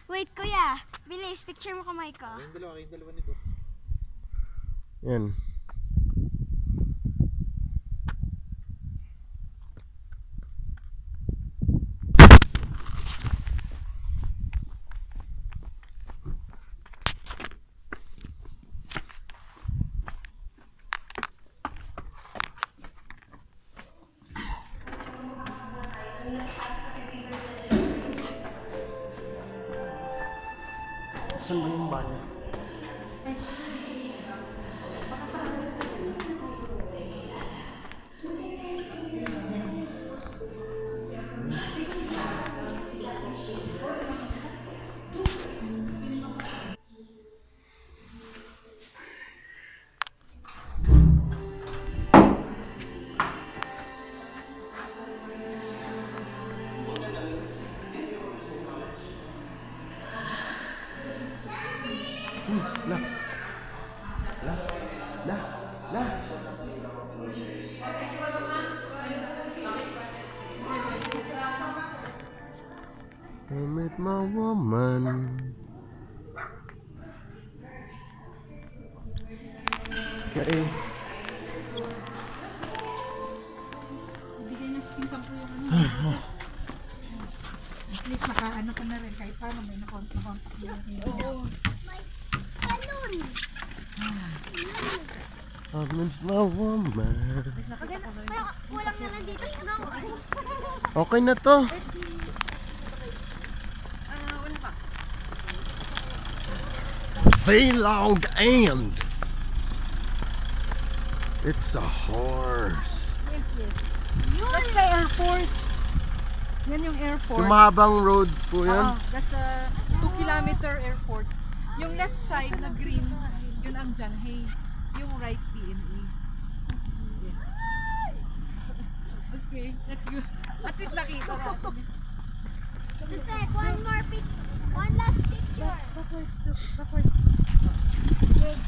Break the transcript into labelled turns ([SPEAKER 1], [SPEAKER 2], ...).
[SPEAKER 1] Wait, kuya. Bilis, picture mo kamay ko.
[SPEAKER 2] Kayong dalawa nito.
[SPEAKER 3] Yan. Saan ba yung banyo? La. I met my woman. Okay.
[SPEAKER 4] Ibigay niya sa pinsan ko yung ano. At least nakaano ko na rin kahit paano may na-contact niya. Oo.
[SPEAKER 3] I met my woman.
[SPEAKER 1] Kulang na lang dito snow.
[SPEAKER 3] Okay na to.
[SPEAKER 4] Wala pa.
[SPEAKER 3] Long and it's a horse.
[SPEAKER 4] Yes. That's the airport. Yan yung airport.
[SPEAKER 3] Yung mahabang road po yan.
[SPEAKER 4] That's a 2-kilometer airport. Yung left side na green, yun ang Janhay. Yung right, PNE. Yes. Okay, that's good. At least nakita natin.
[SPEAKER 1] Sisek, one last picture.
[SPEAKER 4] Backwards. Good.